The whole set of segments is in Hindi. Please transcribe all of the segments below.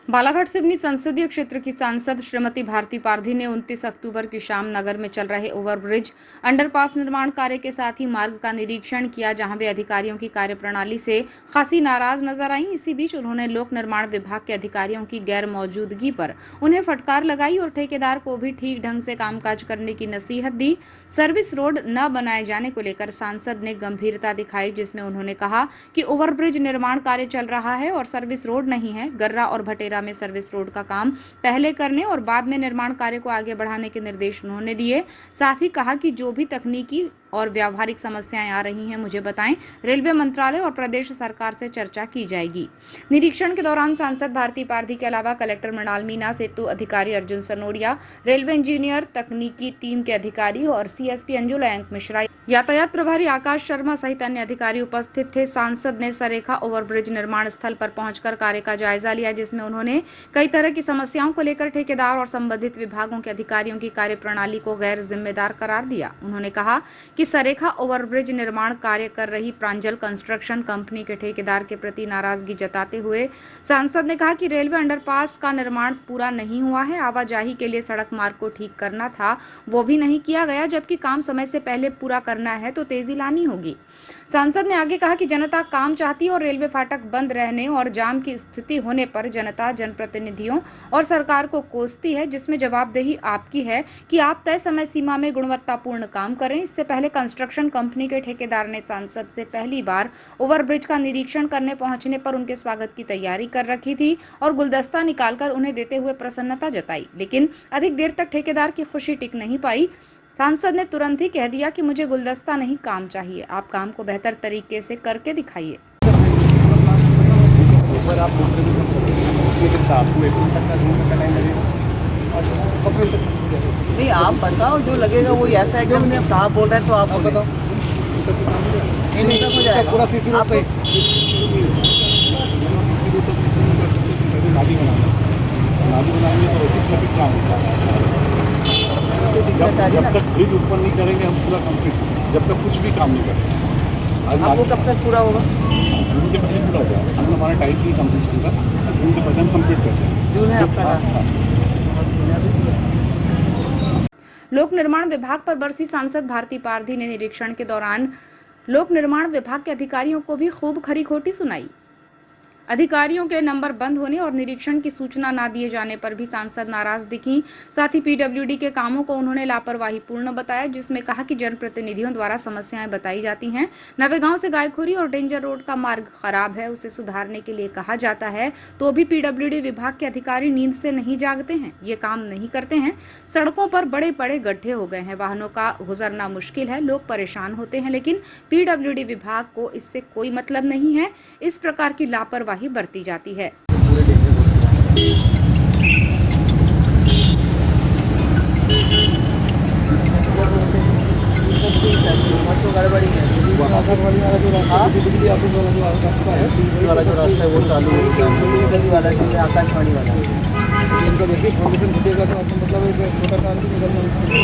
बालाघाट सिवनी संसदीय क्षेत्र की सांसद श्रीमती भारती पारधी ने 29 अक्टूबर की शाम नगर में चल रहे ओवरब्रिज अंडरपास निर्माण कार्य के साथ ही मार्ग का निरीक्षण किया, जहां वे अधिकारियों की कार्यप्रणाली से खासी नाराज नजर आई। इसी बीच उन्होंने लोक निर्माण विभाग के अधिकारियों की गैर मौजूदगी पर उन्हें फटकार लगाई और ठेकेदार को भी ठीक ढंग से कामकाज करने की नसीहत दी। सर्विस रोड न बनाए जाने को लेकर सांसद ने गंभीरता दिखाई, जिसमें उन्होंने कहा कि ओवरब्रिज निर्माण कार्य चल रहा है और सर्विस रोड नहीं है। गर्रा और भटेरा में सर्विस रोड का काम पहले करने और बाद में निर्माण कार्य को आगे बढ़ाने के निर्देश उन्होंने दिए। साथ ही कहा कि जो भी तकनीकी और व्यावहारिक समस्याएं आ रही हैं मुझे बताएं, रेलवे मंत्रालय और प्रदेश सरकार से चर्चा की जाएगी। निरीक्षण के दौरान सांसद भारती पारधी के अलावा कलेक्टर मृणाल मीना, सेतु अधिकारी अर्जुन सनोडिया, रेलवे इंजीनियर, तकनीकी टीम के अधिकारी और सीएसपी अंजुला मिश्रा, यातायात प्रभारी आकाश शर्मा सहित अन्य अधिकारी उपस्थित थे। सांसद ने सरेखा ओवरब्रिज निर्माण स्थल पर पहुंचकर कार्य का जायजा लिया, जिसमें उन्होंने कई तरह की समस्याओं को लेकर ठेकेदार और संबंधित विभागों के अधिकारियों की कार्यप्रणाली को गैर जिम्मेदार करार दिया। उन्होंने कहा कि सरेखा ओवरब्रिज निर्माण कार्य कर रही प्रांजल कंस्ट्रक्शन कंपनी के ठेकेदार के प्रति नाराजगी जताते हुए सांसद ने कहा कि रेलवे अंडरपास का निर्माण पूरा नहीं हुआ है। आवाजाही के लिए सड़क मार्ग को ठीक करना था, वो भी नहीं किया गया, जबकि काम समय से पहले पूरा करना है तो तेजी लानी होगी। सांसद ने आगे कहा कि जनता काम चाहती है और रेलवे फाटक बंद रहने और जाम की स्थिति होने पर जनता जनप्रतिनिधियों और सरकार को कोसती है, जिसमें जवाबदेही आपकी है कि आप तय समय सीमा में गुणवत्तापूर्ण काम करें। इससे पहले कंस्ट्रक्शन कंपनी के ठेकेदार ने सांसद से पहली बार ओवरब्रिज का निरीक्षण करने पहुंचने पर उनके स्वागत की तैयारी कर रखी थी और गुलदस्ता निकालकर उन्हें देते हुए प्रसन्नता जताई, लेकिन अधिक देर तक ठेकेदार की खुशी टिक नहीं पाई। सांसद ने तुरंत ही कह दिया कि मुझे गुलदस्ता नहीं, काम चाहिए। आप काम को बेहतर तरीके से करके दिखाइए। नहीं, आप बताओ जो लगेगा वो ऐसा है कि हमने साहब बोल रहे हैं तो आप बताओ। हो जाएगा पूरा सीसी रोड पे नाली बनाएंगे तो ऐसी ट्रैफिक जाम होगा। जब तक ब्रिज ऊपर नहीं करेंगे हम पूरा कंप्लीट, जब तक कुछ भी काम नहीं करते। आपको कब तक पूरा होगा? जून के पहले पूरा हो जाएगा। हम हमारा टाइम भी कंप्लीट होगा, जून के पहले हम कंप्लीट करते हैं। जून है आपका। लोक निर्माण विभाग पर बरसी सांसद भारती पारधी ने निरीक्षण के दौरान लोक निर्माण विभाग के अधिकारियों को भी खूब खरी खोटी सुनाई। अधिकारियों के नंबर बंद होने और निरीक्षण की सूचना ना दिए जाने पर भी सांसद नाराज दिखी। साथ ही पीडब्ल्यूडी के कामों को उन्होंने लापरवाही पूर्ण बताया, जिसमें कहा कि जनप्रतिनिधियों द्वारा समस्याएं बताई जाती हैं। नवेगांव से गायखोरी और डेंजर रोड का मार्ग खराब है, उसे सुधारने के लिए कहा जाता है, तो भी पीडब्ल्यूडी विभाग के अधिकारी नींद से नहीं जागते हैं, ये काम नहीं करते हैं। सड़कों पर बड़े बड़े गड्ढे हो गए हैं, वाहनों का गुजरना मुश्किल है, लोग परेशान होते हैं, लेकिन पीडब्ल्यूडी विभाग को इससे कोई मतलब नहीं है। इस प्रकार की लापरवाही बरती जाती है। गड़बड़ी है वाला जो रास्ता है वो चालू गली वाला आकाशवाणी वाला इनका देखिए फाउंडेशन घटेगा तो मतलब छोटा काम भी निकलना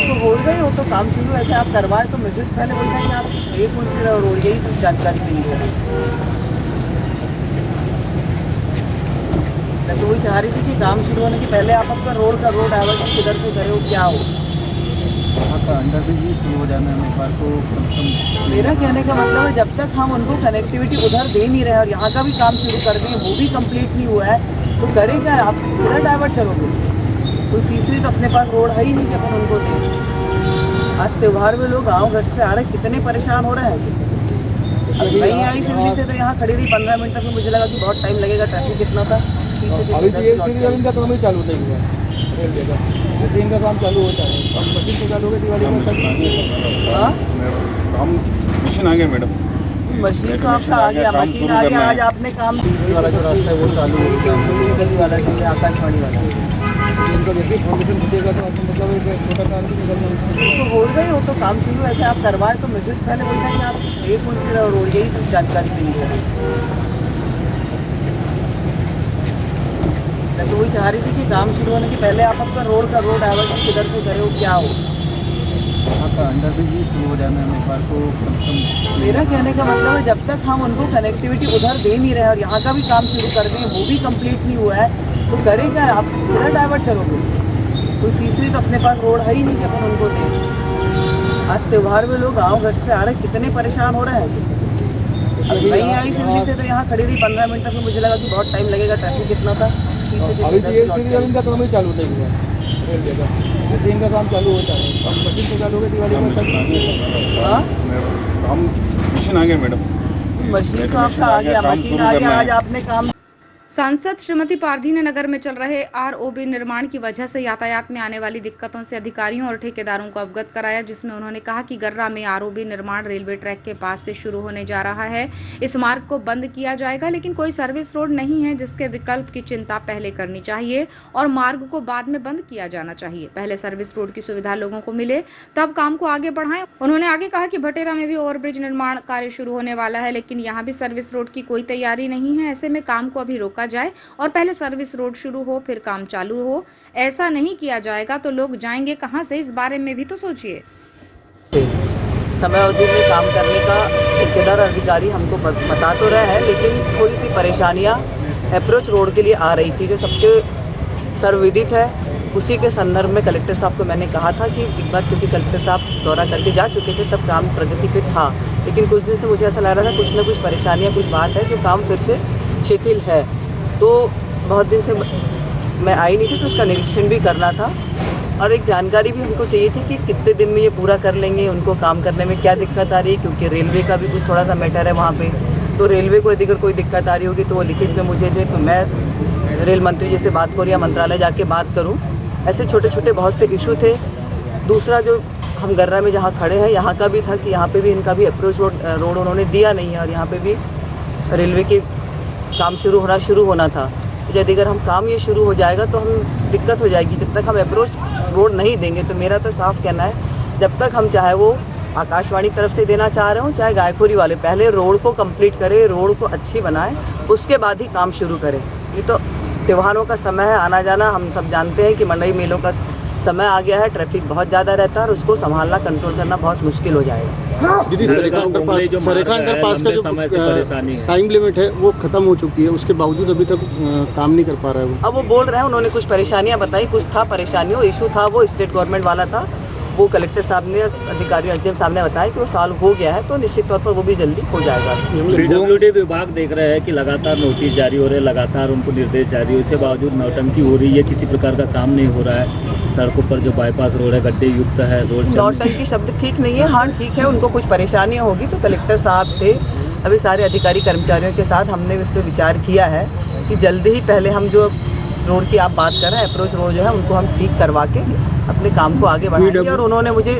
तो बोल गए हो तो काम शुरू ऐसे आप करवाए तो मैसेज पहले बोल रहे हैं आप एक मुझे और यही कुछ जानकारी के लिए मैं तो वही चाह रही थी कि काम शुरू होने के पहले आप आपका रोड डाइवर्जन किधर से करे हो क्या हो वहाँ का अंडरब्रिज ही शुरू हो जाए एक बार तो कम से कम। मेरा कहने का मतलब है जब तक हम उनको कनेक्टिविटी उधर दे नहीं रहे और यहाँ का भी काम शुरू कर दिए वो भी कंप्लीट नहीं हुआ है तो करें क्या? आप किधर डाइवर्ट करोगे? कोई तीसरी तो अपने पास रोड है ही नहीं जब उनको दें। आज त्यौहार में लोग गाँव घर से आ रहे कितने परेशान हो रहे हैं। नहीं आई सिवनी से तो यहाँ खड़ी रही 15 मिनट में, मुझे लगा कि बहुत टाइम लगेगा, ट्रैफिक कितना था। अभी इनका काम ही चालू नहीं हुआ जैसे इनका काम चालू होता है मशीन से चालू हो गया दिवाली में मशीन आ गया मैडम। मशीन तो आपका आ गया, मशीन आ गया, आज आपने काम वाला जो रास्ता है वो चालू हो गया गली वाला आकाशवाणी वाला इनका देखिए फाउंडेशन घटेगा तो मतलब छोटा काम भी निकलना तो बोल गए हो तो काम शुरू ऐसे आप करवाए तो मैसेज पहले बोल रहे हैं आप एक मुझे और यही कुछ जानकारी के लिए मैं तो वही चाह रही थी कि काम शुरू होने के पहले आप आपका रोड डाइवर्जन किधर से करे हो क्या हो वहाँ का अंडरब्रिज ही शुरू हो जाए एक बार तो कम से कम। मेरा कहने का मतलब है जब तक हम उनको कनेक्टिविटी उधर दे नहीं रहे और यहाँ का भी काम शुरू कर दिए वो भी कंप्लीट नहीं हुआ है तो करें क्या, आप किधर डाइवर्ट करोगे? कोई तीसरी तो अपने पास रोड है ही नहीं कि अपन उनको दें। आज त्यौहार में लोग गाँव घर से आ रहे, कितने परेशान हो रहे हैं। अब नहीं आई शिमली से तो यहाँ खड़ी रही 15 मिनट तक, मुझे लगा कि बहुत टाइम लगेगा, ट्रैफिक कितना था। अभी जीएसटी इनका काम ही चालू नहीं हुआ रेलवे का, जैसे इनका काम चालू होता है अब मशीन तो चालू हो गई दिवाली में। हाँ हम मशीन आ गया मैडम, मशीन तो आपका आ गया, मशीन आ गया, आज आपने काम। सांसद श्रीमती पारधी ने नगर में चल रहे आरओबी निर्माण की वजह से यातायात में आने वाली दिक्कतों से अधिकारियों और ठेकेदारों को अवगत कराया, जिसमें उन्होंने कहा कि गर्रा में आरओबी निर्माण रेलवे ट्रैक के पास से शुरू होने जा रहा है। इस मार्ग को बंद किया जाएगा, लेकिन कोई सर्विस रोड नहीं है, जिसके विकल्प की चिंता पहले करनी चाहिए और मार्ग को बाद में बंद किया जाना चाहिए। पहले सर्विस रोड की सुविधा लोगों को मिले, तब काम को आगे बढ़ाएं। उन्होंने आगे कहा कि भटेरा में भी ओवरब्रिज निर्माण कार्य शुरू होने वाला है, लेकिन यहाँ भी सर्विस रोड की कोई तैयारी नहीं है। ऐसे में काम को अभी रोका जाए और पहले सर्विस रोड शुरू हो फिर काम चालू हो। ऐसा नहीं किया जाएगा तो लोग जाएंगे कहां से, इस बारे में भी तो सोचिए। समय अवधि में काम करने का ठेकेदार अधिकारी हमको बता तो रहे हैं, लेकिन थोड़ी सी परेशानियां अप्रोच रोड के लिए आ रही थी, जो सबसे सर्वविदित है। उसी के संदर्भ में कलेक्टर साहब को मैंने कहा था कि एक बार, क्योंकि कलेक्टर साहब दौरा करके जा चुके थे, तब काम प्रगति पे था, लेकिन कुछ दिन से मुझे ऐसा लग रहा था कुछ न कुछ परेशानियाँ, कुछ बात है जो काम फिर से शिथिल है। तो बहुत दिन से मैं आई नहीं थी, तो उसका निरीक्षण भी करना था और एक जानकारी भी उनको चाहिए थी कि कितने दिन में ये पूरा कर लेंगे, उनको काम करने में क्या दिक्कत आ रही है, क्योंकि रेलवे का भी कुछ थोड़ा सा मैटर है वहाँ पे। तो रेलवे को यदि अगर कोई दिक्कत आ रही होगी तो वो लिखित में मुझे दे, तो मैं रेल मंत्री जी से बात करूँ या मंत्रालय जाके बात करूँ। ऐसे छोटे छोटे बहुत से इशू थे। दूसरा जो हम गर्रा में जहाँ खड़े हैं, यहाँ का भी था कि यहाँ पे भी इनका भी अप्रोच रोड उन्होंने दिया नहीं है और यहाँ पे भी रेलवे के काम शुरू होना था। तो यदि अगर हम काम ये शुरू हो जाएगा तो हम दिक्कत हो जाएगी। जब तक हम अप्रोच रोड नहीं देंगे, तो मेरा तो साफ कहना है, जब तक हम चाहे वो आकाशवाणी तरफ से देना चाह रहे हो, चाहे गायखोरी वाले, पहले रोड को कंप्लीट करें, रोड को अच्छी बनाएं, उसके बाद ही काम शुरू करें। ये तो त्योहारों का समय है, आना जाना, हम सब जानते हैं कि मंडई मेलों का समय आ गया है, ट्रैफिक बहुत ज़्यादा रहता है और उसको संभालना, कंट्रोल करना बहुत मुश्किल हो जाएगा। दीदी, सरेखा अंडरपास का जो टाइम लिमिट है वो खत्म हो चुकी है, उसके बावजूद अभी तक काम नहीं कर पा रहा है वो। अब वो बोल रहे हैं, उन्होंने कुछ परेशानियां बताई, कुछ था परेशानियों, इशू था, वो स्टेट गवर्नमेंट वाला था। वो कलेक्टर साहब ने, अधिकारी एसडीएम साहब ने बताया कि वो सॉल्व हो गया है, तो निश्चित तौर पर वो भी जल्दी हो जाएगा। पीडब्ल्यूडी विभाग देख रहे हैं कि लगातार नोटिस जारी हो रहे हैं, लगातार उनको निर्देश जारी हो, इसके बावजूद नौटंकी हो रही है, किसी प्रकार का काम नहीं हो रहा है। सड़कों पर जो बाईपास रोड है गड्ढे युक्त है, रोड नौटंकी शब्द ठीक नहीं है। हाँ ठीक है, उनको कुछ परेशानियाँ होगी तो कलेक्टर साहब थे, अभी सारे अधिकारी कर्मचारियों के साथ हमने इस पर विचार किया है कि जल्दी ही पहले हम जो रोड की आप बात कर रहे हैं, अप्रोच रोड जो है, उनको हम ठीक करवा के अपने काम को आगे बढ़ाएंगे। और उन्होंने मुझे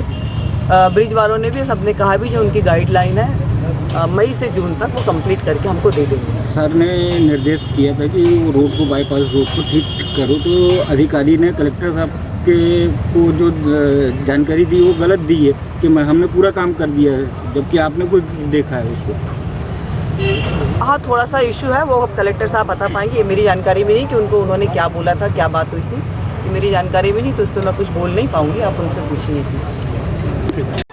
ब्रिज वालों ने भी, सबने कहा भी, जो उनकी गाइडलाइन है मई से जून तक वो कंप्लीट करके हमको दे देंगे। सर ने निर्देश किया था कि वो रोड को, बाईपास रोड को ठीक करो, तो अधिकारी ने कलेक्टर साहब को जो जानकारी दी वो गलत दी है कि हमने पूरा काम कर दिया है, जबकि आपने कुछ देखा है उसको। हाँ, थोड़ा सा इशू है, वो अब कलेक्टर साहब बता पाएंगे। ये मेरी जानकारी में नहीं कि उनको उन्होंने क्या बोला था, क्या बात हुई थी, ये मेरी जानकारी में नहीं, तो उस पर मैं कुछ बोल नहीं पाऊँगी, आप उनसे पूछिए।